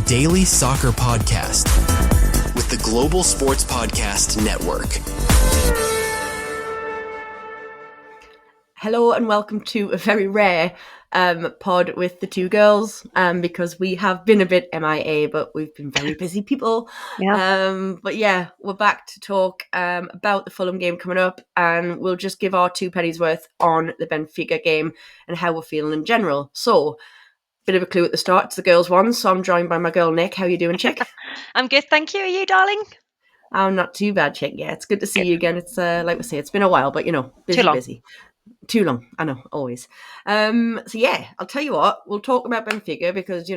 daily soccer podcast with the Global Sports Podcast Network. Hello and welcome to a very rare pod with the two girls because we have been a bit MIA, but we've been very busy people. But yeah, we're back to talk about the Fulham game coming up, and we'll just give our two pennies worth on the Benfica game and how we're feeling in general. So, bit of a clue at the start, it's the girls' one, so I'm joined by my girl Nick. How are you doing, chick? I'm good, thank you. Are you, darling? I'm not too bad, chick. Yeah, it's good to see you again. It's like we say, it's been a while, but busy. Too long, I know, always. So yeah, I'll tell you what, we'll talk about Benfica because,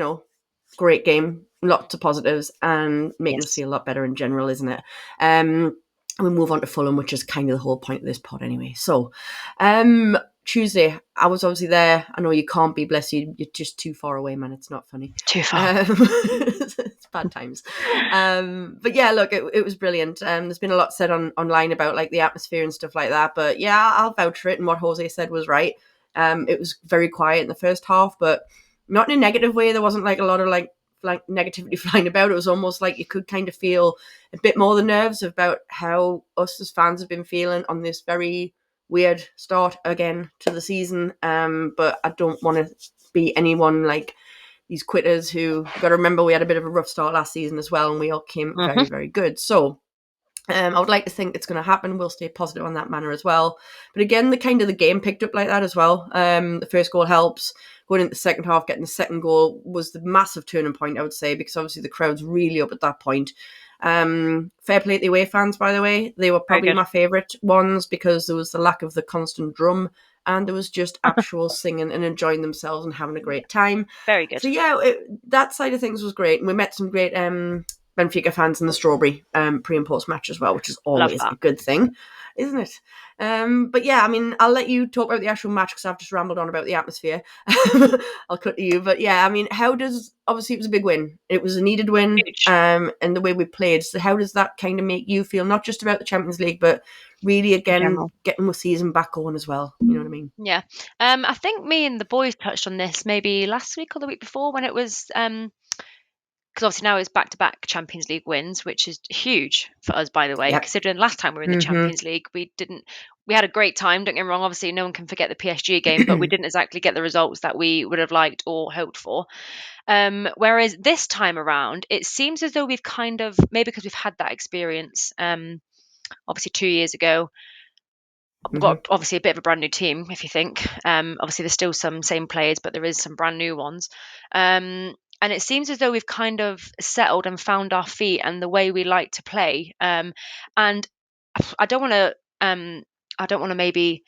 great game, lots of positives, and makes us feel a lot better in general, isn't it? And we'll move on to Fulham, which is kind of the whole point of this pod anyway. So, Tuesday, I was obviously there. I know you can't be, bless you. You're just too far away, man. It's not funny. Too far. It's bad times. But yeah, look, it was brilliant. There's been a lot said online about like the atmosphere and stuff like that. But yeah, I'll vouch for it. And what Jose said was right. It was very quiet in the first half, but not in a negative way. There wasn't like a lot of like negativity flying about. It was almost like you could kind of feel a bit more the nerves about how us as fans have been feeling on this very weird start again to the season. But I don't want to be anyone like these quitters who, got to remember, we had a bit of a rough start last season as well, and we all came very, very good. So I would like to think it's going to happen. We'll stay positive on that manner as well. But again, the game picked up like that as well. The first goal helps. Going into the second half, getting the second goal was the massive turning point, I would say, because obviously the crowd's really up at that point. Fair play to the away fans, by the way. They were probably my favourite ones because there was the lack of the constant drum and there was just actual singing and enjoying themselves and having a great time. Very good. So yeah, that side of things was great. And we met some great Benfica fans in the Strawberry pre and post match as well, which is always a good thing, isn't it? But yeah, I mean, I'll let you talk about the actual match because I've just rambled on about the atmosphere. I'll cut to you. But yeah, I mean, obviously it was a big win. It was a needed win. And the way we played. So how does that kind of make you feel, not just about the Champions League, but really, again, getting the season back on as well? You know what I mean? Yeah. I think me and the boys touched on this maybe last week or the week before when it was... because obviously now it's back-to-back Champions League wins, which is huge for us, by the way. Considering last time we were in the Champions League, we had a great time. Don't get me wrong. Obviously, no one can forget the PSG game, but we didn't exactly get the results that we would have liked or hoped for. Whereas this time around, it seems as though we've kind of, maybe because we've had that experience, obviously 2 years ago, we've got obviously a bit of a brand new team, if you think. Obviously, there's still some same players, but there is some brand new ones. And it seems as though we've kind of settled and found our feet and the way we like to play. And I don't want to maybe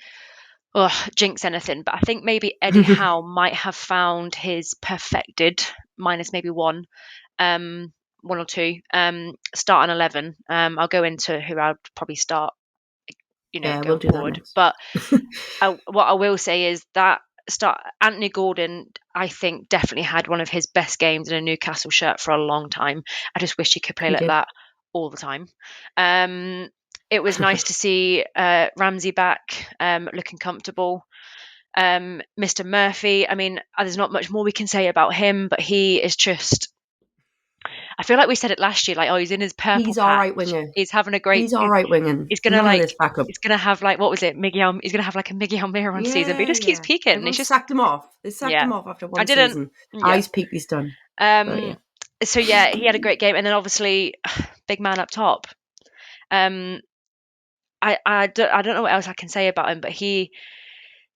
jinx anything, but I think maybe Eddie Howe might have found his perfected, minus maybe one or two, start an 11. I'll go into who I'd probably start, going we'll do forward. But what I will say is that Anthony Gordon, I think, definitely had one of his best games in a Newcastle shirt for a long time. I just wish he could play that all the time. It was nice to see Ramsey back, looking comfortable. Mr. Murphy, I mean, there's not much more we can say about him, but he is just... I feel like we said it last year, like, he's in his purple He's patch. all right winger. He's having a great... He's all right winging. He's going to have like, what was it? He's going to have like a Miggy Almiron season, but he just keeps peaking. Everyone sacked him off. They sacked him off after one season. He's peaked, he's done. So yeah, he had a great game. And then obviously, big man up top. I don't know what else I can say about him, but he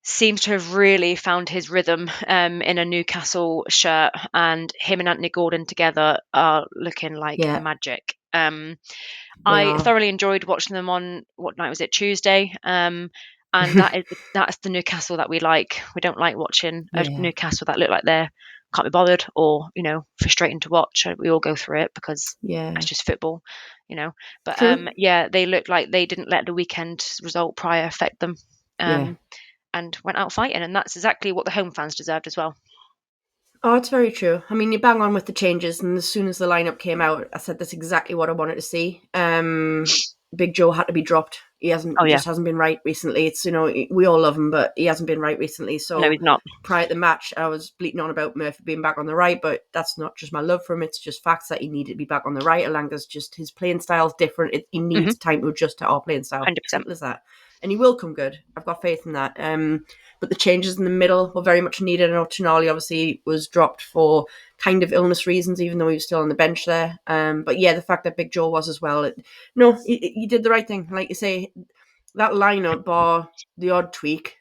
seems to have really found his rhythm in a Newcastle shirt, and him and Anthony Gordon together are looking like magic. I thoroughly enjoyed watching them on, what night was it? Tuesday. And that's the Newcastle that we like. We don't like watching a Newcastle that look like they can't be bothered or, frustrating to watch. We all go through it because it's just football, But they look like they didn't let the weekend result prior affect them. And went out fighting, and that's exactly what the home fans deserved as well. Oh, it's very true. I mean, you bang on with the changes, and as soon as the lineup came out, I said that's exactly what I wanted to see. Big Joe had to be dropped He hasn't. Oh He yeah. just hasn't been right recently. It's we all love him, but he hasn't been right recently. So No, he's not. prior to the match, I was bleating on about Murphy being back on the right, but that's not just my love for him. It's just facts that he needed to be back on the right. Elanga's just his playing style is different. He needs time to adjust to our playing style. 100%. Simple as that. And he will come good. I've got faith in that. But the changes in the middle were very much needed. I know Tonali obviously was dropped for kind of illness reasons, even though he was still on the bench there. But yeah, the fact that Big Joe was as well. He did the right thing. Like you say, that lineup, bar the odd tweak,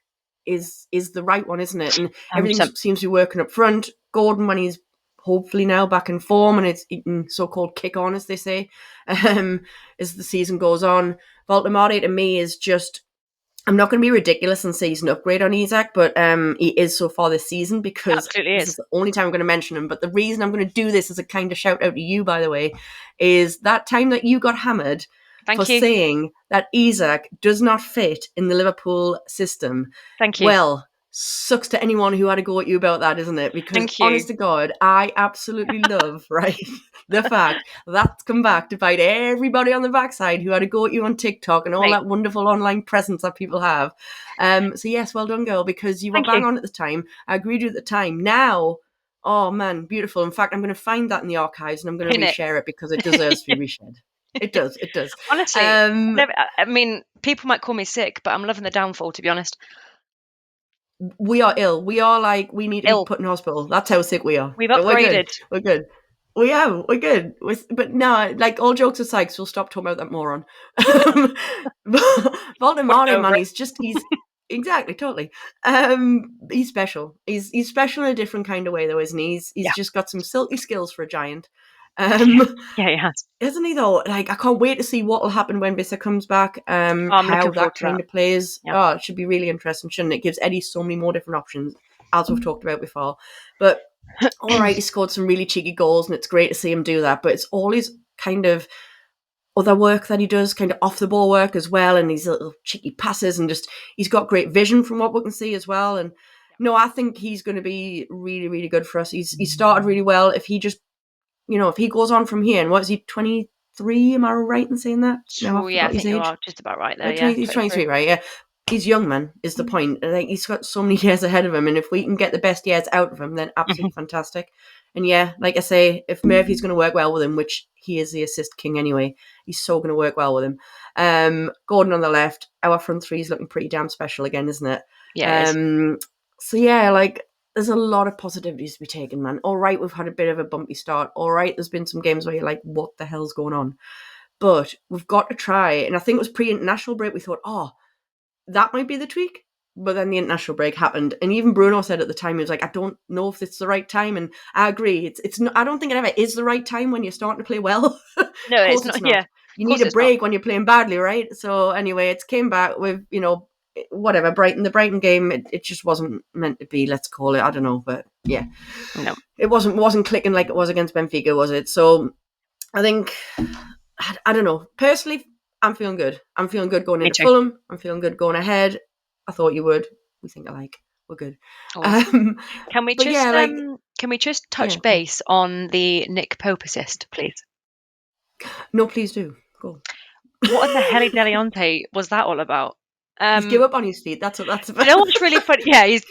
is the right one, isn't it? And everything 100%. seems to be working up front. Gordon, when he's hopefully now back in form and it's eating so-called kick on, as they say, as the season goes on. Voltemade to me is just, I'm not going to be ridiculous and say he's an upgrade on Isak, but he is so far this season, because Absolutely this is the only time I'm going to mention him. But the reason I'm going to do this as a kind of shout out to you, by the way, is that time that you got hammered for saying that Isak does not fit in the Liverpool system. Thank you. Well, sucks to anyone who had a go at you about that, isn't it? Because honest to God, I absolutely love, right, the fact that's come back to bite everybody on the backside who had a go at you on TikTok and all that wonderful online presence that people have. So yes, well done, girl, because you were bang on at the time. I agreed with you at the time. Now, oh man, beautiful. In fact, I'm going to find that in the archives and I'm going to reshare it because it deserves to be reshared. It does. Honestly, I mean, people might call me sick, but I'm loving the downfall, to be honest. We are ill. We are like, we need to be put in hospital. That's how sick we are. We've upgraded. We're good. We're good. But no, like, all jokes aside, so we'll stop talking about that moron. Voldemort, man, exactly, totally. He's special. He's special in a different kind of way, though, isn't he? He's just got some silky skills for a giant. Yeah, he has. Isn't he though? Like, I can't wait to see what will happen when Bissett comes back. I'm how that kind of plays. Yeah. Oh, it should be really interesting, shouldn't it? It gives Eddie so many more different options, as we've talked about before. But all right, he scored some really cheeky goals, and it's great to see him do that. But it's all his kind of other work that he does, kind of off the ball work as well, and these little cheeky passes, and just he's got great vision from what we can see as well. And no, I think he's going to be really, really good for us. He started really well. If he just, if he goes on from here, and what is he, 23? Am I right in saying that? No, yeah, I think you are just about right there. Yeah, he's 23, right? Yeah. He's young, man, is the point. I think he's got so many years ahead of him, and if we can get the best years out of him, then absolutely fantastic. And yeah, like I say, if Murphy's going to work well with him, which he is the assist king anyway, he's so going to work well with him. Gordon on the left, our front three is looking pretty damn special again, isn't it? Yeah, it is. So yeah, like, there's a lot of positivities to be taken, man. All right, we've had a bit of a bumpy start. All right, there's been some games where you're like, what the hell's going on? But we've got to try. And I think it was pre-international break, we thought, that might be the tweak. But then the international break happened. And even Bruno said at the time, he was like, I don't know if it's the right time. And I agree. It's not, I don't think it ever is the right time when you're starting to play well. No, it's not. Yeah. You need a break when you're playing badly, right? So anyway, it came back with, whatever, the Brighton game, it just wasn't meant to be, let's call it. I don't know, but yeah. No. It wasn't clicking like it was against Benfica, was it? So I think, I don't know. Personally, I'm feeling good. I'm feeling good going into Fulham. I'm feeling good going ahead. I thought you would. We think alike. We're good. Awesome. Can we just touch base on the Nick Pope assist, please? No, please do. Go. What in the heli deliante was that all about? He's give up on his feet. That's what that's about. You know what's really funny? Yeah, he's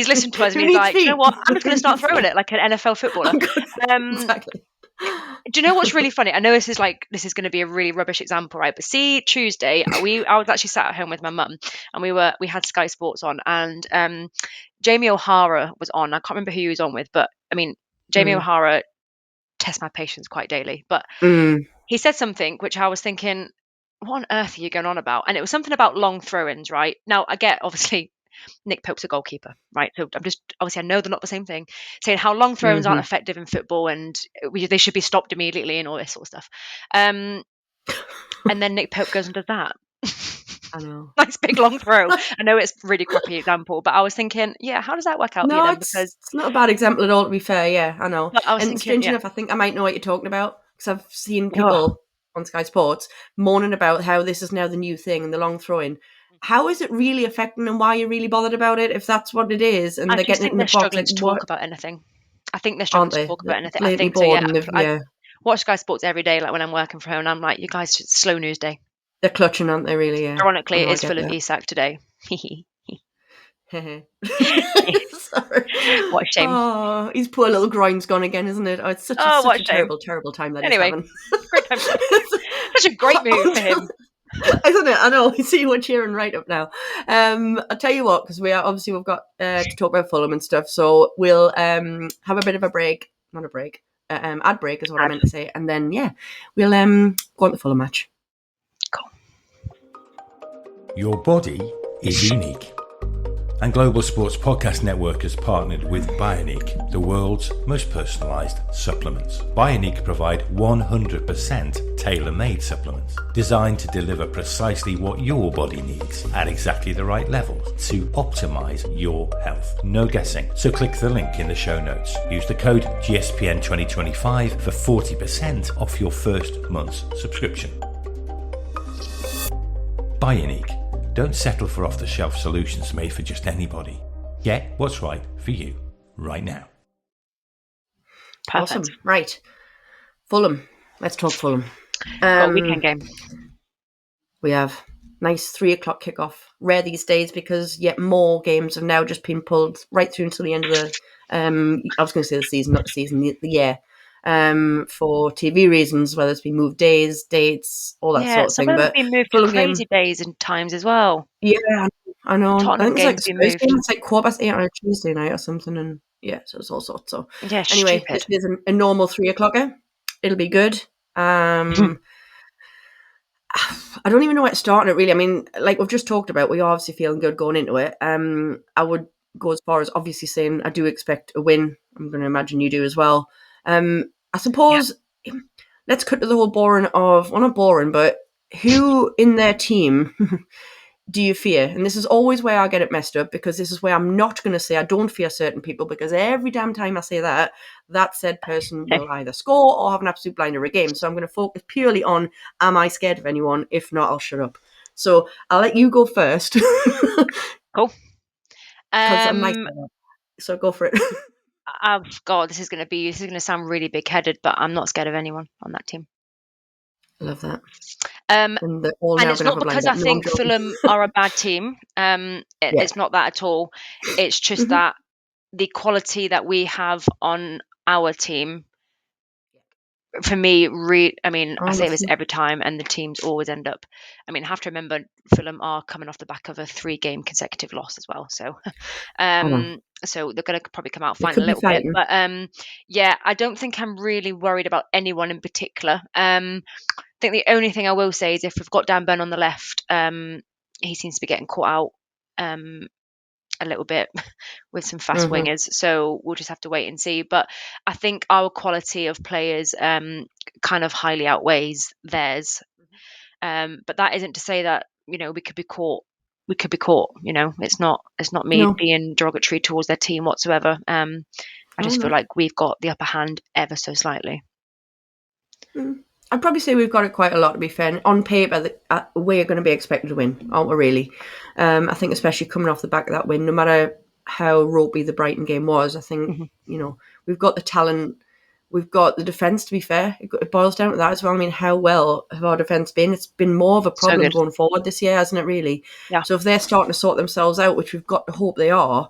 listened to us and he's like, you know what? I'm just going to start throwing it like an NFL footballer. Exactly. Do you know what's really funny? I know this is going to be a really rubbish example, right? But see, Tuesday, I was actually sat at home with my mum, and we had Sky Sports on, and Jamie O'Hara was on. I can't remember who he was on with, but I mean, Jamie O'Hara tests my patience quite daily. But he said something which I was thinking, what on earth are you going on about? And it was something about long throw-ins, right? Now, I get, obviously, Nick Pope's a goalkeeper, right? So I'm just, obviously, I know they're not the same thing, saying how long throw-ins aren't effective in football and they should be stopped immediately and all this sort of stuff. And then Nick Pope goes and does that. I know. Nice big long throw. I know it's a really crappy example, but I was thinking, yeah, how does that work out for you then? Because it's not a bad example at all, to be fair. Yeah, I know. I was and thinking, strange enough, I think I might know what you're talking about, because I've seen people on Sky Sports moaning about how this is now the new thing and the long throwing. How is it really affecting them? Why are you really bothered about it if that's what it is? And they're getting it in the box. Struggling to talk about anything. I think they're struggling to talk about anything. I think so. Yeah. I watch Sky Sports every day, like when I'm working from home, and I'm like, you guys, it's slow news day. They're clutching, aren't they? Really? Yeah. Ironically, it I is get full of that. Isak today. Sorry. What a shame. Oh, his poor little groin's gone again, isn't it? Oh, it's such Oh, what a a shame. terrible, terrible time that Anyway, he's having. great time for such a great move for him. Isn't it? I know. You see, we're cheering right up now. I'll tell you what, because we've got to talk about Fulham and stuff. So we'll have a bit of a break, not a break, ad break is what I meant to say, and then we'll go on to the Fulham match. Cool. Your body is unique. And Global Sports Podcast Network has partnered with Bioniq, the world's most personalised supplements. Bioniq provide 100% tailor-made supplements designed to deliver precisely what your body needs at exactly the right level to optimise your health. No guessing. So click the link in the show notes. Use the code GSPN2025 for 40% off your first month's subscription. Bioniq. Don't settle for off-the-shelf solutions made for just anybody. Get what's right for you right now. Perfect. Awesome. Right. Fulham. Let's talk Fulham. Got a weekend game. We have nice 3:00 kickoff. Rare these days because yet more games have now just been pulled right through until the end of the I was going to say the season, not the season, the year. For TV reasons, whether it's been moved days, dates, all that sort of some thing. of them But have been moved to Fulham crazy days and times as well. yeah, I know. Tottenham I think it's like game's the been Spurs moved. game. It's like 8:15 on a Tuesday night or something, and so it's all sorts. So Yeah, anyway, stupid. this is a normal 3:00. It'll be good. I don't even know where to start on it, really. I mean, like we've just talked about, we're obviously feeling good going into it. I would go as far as obviously saying I do expect a win. I'm going to imagine you do as well. I suppose let's cut to the whole boring of, well, not boring, but who in their team do you fear? And this is always where I get it messed up, because this is where I'm not going to say I don't fear certain people, because every damn time I say that, that said person will either score or have an absolute blinder of a game. So I'm going to focus purely on, am I scared of anyone? If not, I'll shut up. So I'll let you go first. Cool. I'm nice like that. So go for it. God, this is going to sound really big-headed, but I'm not scared of anyone on that team. I love that. And it's not because I think Fulham are a bad team. It's not that at all. It's just that the quality that we have on our team, for me, I say this every time, and the teams always end up. I mean, I have to remember Fulham are coming off the back of a 3-game consecutive loss as well. So, so they're going to probably come out fighting a little bit. But I don't think I'm really worried about anyone in particular. I think the only thing I will say is if we've got Dan Burn on the left, he seems to be getting caught out a little bit with some fast wingers. So we'll just have to wait and see. But I think our quality of players kind of highly outweighs theirs. But that isn't to say that, we could be caught. We could be caught, It's not me being derogatory towards their team whatsoever. I just feel like we've got the upper hand ever so slightly. I'd probably say we've got it quite a lot, to be fair. On paper, we're going to be expected to win, aren't we, really? I think especially coming off the back of that win, no matter how ropey the Brighton game was, I think, we've got the talent, we've got the defence, to be fair. It boils down to that as well. I mean, how well have our defence been? It's been more of a problem going forward this year, hasn't it, really? Yeah. So if they're starting to sort themselves out, which we've got to hope they are,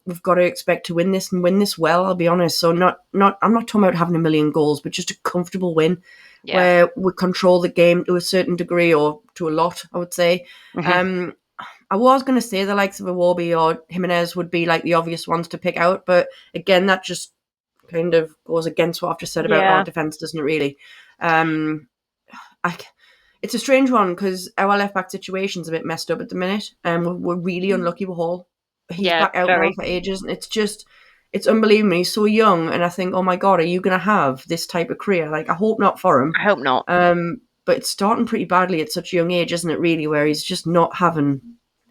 we've got to expect to win this and win this well, I'll be honest. So I'm not talking about having a million goals, but just a comfortable win where we control the game to a certain degree, or to a lot, I would say. I was going to say the likes of Iwobi or Jimenez would be like the obvious ones to pick out, but again, that just kind of goes against what I've just said about our defence, doesn't it, really? It's a strange one because our left back situation's a bit messed up at the minute, and we're really unlucky with Hall. He's back out now for ages, and it's unbelievable. He's so young, and I think, oh my God, are you going to have this type of career? Like, I hope not for him. I hope not. But it's starting pretty badly at such a young age, isn't it, really, where he's just not having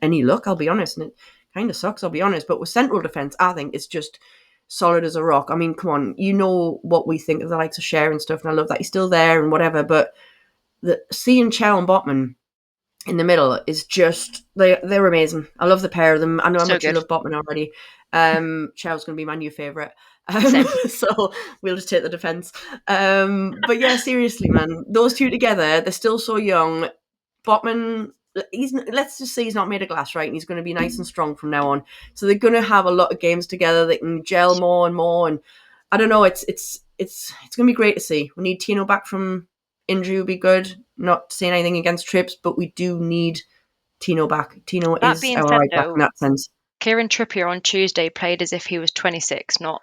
any luck, I'll be honest, and it kind of sucks, I'll be honest. But with central defence, I think it's just solid as a rock. I mean, come on, you know what we think of the likes of Cher and stuff, and I love that he's still there and whatever, but seeing Chow and Botman in the middle is just, they're amazing. I love the pair of them. I know how much you love Botman already. Chow's going to be my new favourite. So we'll just take the defence. But yeah, seriously, man, those two together, they're still so young. Botman, let's just say he's not made of glass, right? And he's going to be nice and strong from now on. So they're going to have a lot of games together. They can gel more and more. And I don't know. It's going to be great to see. We need Tino back from injury. Would be good. Not saying anything against Trips, but we do need Tino back. Tino is our right back in that sense. Kieran Trippier on Tuesday played as if he was 26, not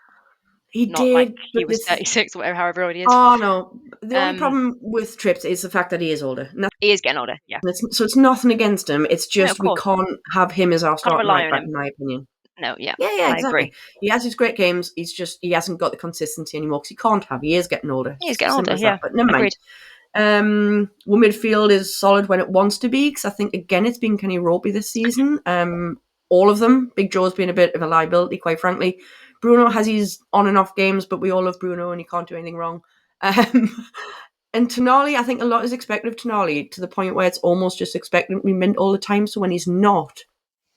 did, like he was 36 or whatever, however old he is. Oh no, the only problem with Trips is the fact that he is older. He is getting older, yeah. So it's nothing against him. It's just we can't have him as our starting right back, in my opinion. No, yeah, exactly. I agree. He has his great games. He hasn't got the consistency anymore because he can't have. He is getting older. He's getting older, yeah. But never mind. Well, midfield is solid when it wants to be, because I think again it's been kind of ropey this season. All of them. Big Joe's been a bit of a liability, quite frankly. Bruno has his on and off games, but we all love Bruno and he can't do anything wrong. And Tonali, I think a lot is expected of Tonali, to the point where it's almost just expected to be mint all the time. So when he's not,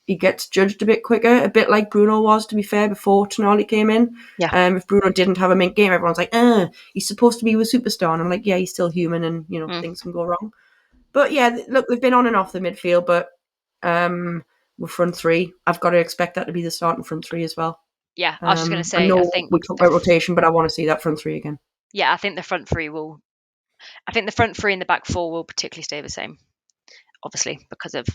he gets judged a bit quicker, a bit like Bruno was, to be fair, before Tonali came in. Yeah. If Bruno didn't have a mint game, everyone's like, he's supposed to be a superstar. And I'm like, yeah, he's still human and, things can go wrong. But yeah, look, they've been on and off the midfield, but with front three, I've got to expect that to be the starting front three as well. Yeah, I was just going to say, I think we talked about rotation, but I want to see that front three again. Yeah, I think the front three and the back four will particularly stay the same, obviously, because of,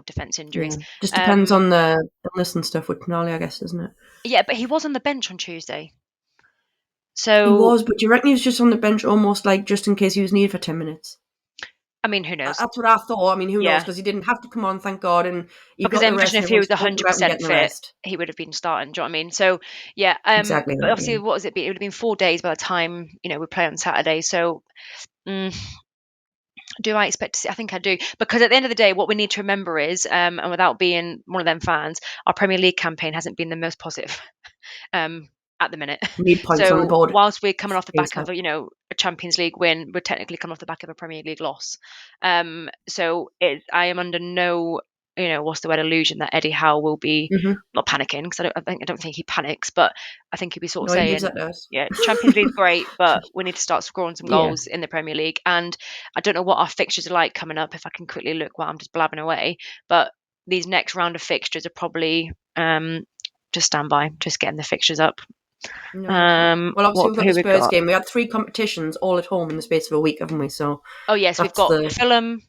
defence injuries. Yeah. Just depends on the illness and stuff with Tonali, I guess, doesn't it? Yeah, but he was on the bench on Tuesday. So he was, but do you reckon he was just on the bench almost like just in case he was needed for 10 minutes? I mean, who knows? That's what I thought. I mean, who knows? Because he didn't have to come on, thank God. And because then, if he was 100% fit, he would have been starting. Do you know what I mean? So, yeah. Exactly. But obviously, what was it? It would have been 4 days by the time, we play on Saturday. So, do I expect to see? I think I do. Because at the end of the day, what we need to remember is, and without being one of them fans, our Premier League campaign hasn't been the most positive. At the minute. Need points on the board. Whilst we're coming off the back of a Champions League win, we're technically coming off the back of a Premier League loss. So I am under no, what's the word, illusion that Eddie Howe will be not panicking, because I don't think he panics, but I think he'll be sort of saying, yeah, Champions League's great, but we need to start scoring some goals in the Premier League. And I don't know what our fixtures are like coming up. If I can quickly look while I'm just blabbing away, but these next round of fixtures are probably just stand by, just getting the fixtures up. No. Well, obviously we've got the Spurs game. We had 3 competitions all at home in the space of a week, haven't we? So yes, we've got Fulham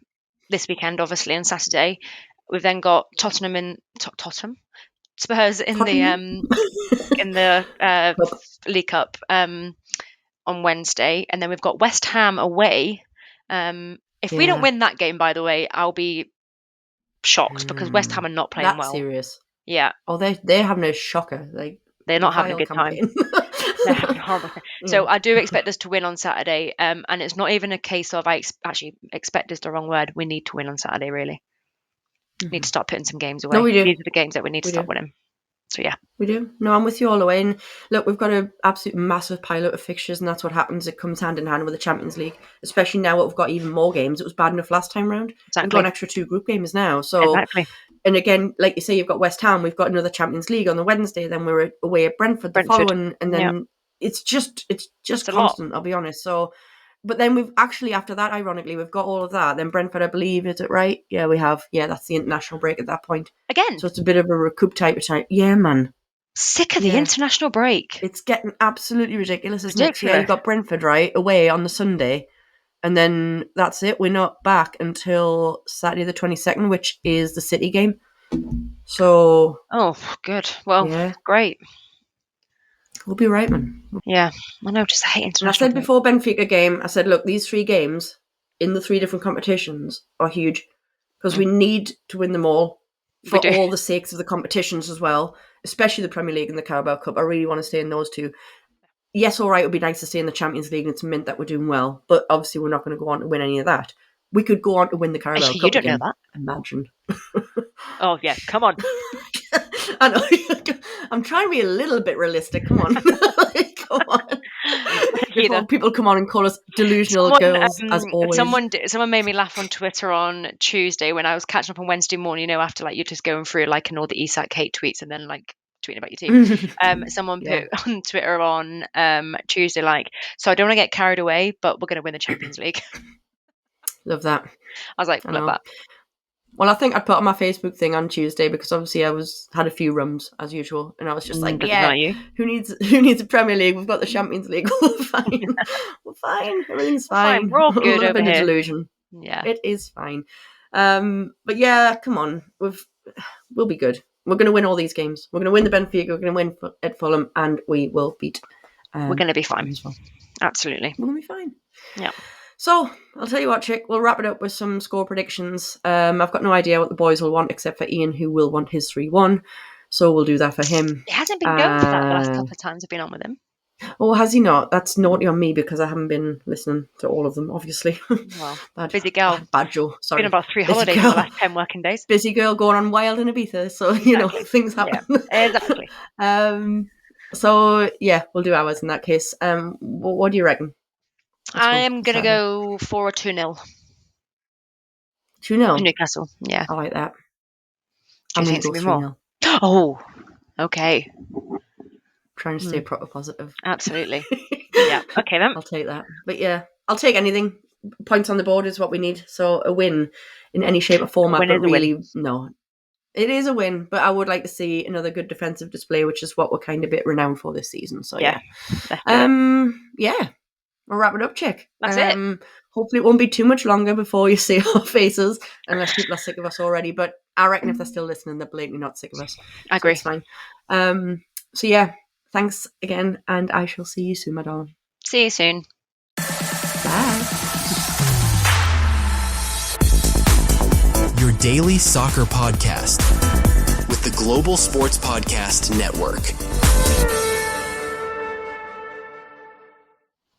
this weekend, obviously, on Saturday. We've then got Tottenham in Spurs in the League Cup on Wednesday, and then we've got West Ham away. If we don't win that game, by the way, I'll be shocked, because West Ham are not playing well. Serious. Yeah. Oh, they're having a shocker. They're not having a good time. They're having a horrible time. So I do expect us to win on Saturday. And it's not even a case of actually expect is the wrong word. We need to win on Saturday, really. We need to start putting some games away. No, we do. These are the games that we need to start winning. So, yeah. We do. No, I'm with you all the way. And look, we've got an absolute massive pilot of fixtures, and that's what happens. It comes hand in hand with the Champions League, especially now that we've got even more games. It was bad enough last time round. Exactly. We've got an extra 2 group games now. So, and again, like you say, you've got West Ham. We've got another Champions League on the Wednesday. Then we're away at Brentford the following. And then it's just constant, I'll be honest. So, but then we've actually, after that, ironically, we've got all of that. Then Brentford, I believe, is it right? Yeah, we have. Yeah, that's the international break at that point. Again. So it's a bit of a recoup type of time. Yeah, man. Sick of the international break. It's getting absolutely ridiculous, isn't it? Yeah, you've got Brentford, right, away on the Sunday. And then that's it. We're not back until Saturday the 22nd, which is the City game. So... Oh, good. Well, great. We'll be right, man. Yeah, I know, just hate international. And I said before Benfica game, I said, look, these 3 games in the 3 different competitions are huge, because we need to win them all for all the sakes of the competitions as well, especially the Premier League and the Carabao Cup. I really want to stay in those 2. Yes, all right, it would be nice to stay in the Champions League and it's meant that we're doing well, but obviously we're not going to go on to win any of that. We could go on to win the Carabao Cup. You don't know that. Imagine. Oh, yeah, come on. I know. I'm trying to be a little bit realistic. Come on. Come on. Before people come on and call us delusional girls, as always. Someone made me laugh on Twitter on Tuesday when I was catching up on Wednesday morning, after you're just going through and all the Isak hate tweets and then tweeting about your team. Someone put on Twitter on Tuesday, so I don't want to get carried away, but we're going to win the Champions League. Love that. I was like, love that. Well, I think I put on my Facebook thing on Tuesday because obviously I had a few rums as usual, and I was just like, yeah, who needs a Premier League? We've got the Champions League. We're fine. We're fine. Everything's fine. We're all good over here. Delusion. Yeah, it is fine. But yeah, come on, we'll be good. We're going to win all these games. We're going to win the Benfica. We're going to win at Fulham, and we will beat. We're going to be fine. As well. Absolutely, we're going to be fine. Yeah. So, I'll tell you what, Chick, we'll wrap it up with some score predictions. I've got no idea what the boys will want, except for Ian, who will want his 3-1. So, we'll do that for him. He hasn't been going for that the last couple of times I've been on with him. Oh, has he not? That's naughty on me because I haven't been listening to all of them, obviously. Well, busy girl. Bad Joe, sorry. Been about 3 holidays in the last 10 working days. Busy girl going on wild in Ibiza, so, things happen. Yeah, exactly. So, yeah, we'll do ours in that case. What do you reckon? I am going to go for a 2-0. 2-0? Newcastle, yeah. I like that. I'm going to go 3-0. Oh, okay. Trying to stay proper positive. Absolutely. Yeah, okay then. I'll take that. But yeah, I'll take anything. Points on the board is what we need. So a win in any shape or format. But really, no. It is a win, but I would like to see another good defensive display, which is what we're kind of a bit renowned for this season. So yeah. Yeah. We'll wrap it up, Chick. That's it. Hopefully it won't be too much longer before you see our faces, unless people are sick of us already. But I reckon if they're still listening, they're blatantly not sick of us. I agree. So it's fine. So yeah, thanks again, and I shall see you soon, my darling. See you soon. Bye. Your daily soccer podcast with the Global Sports Podcast Network.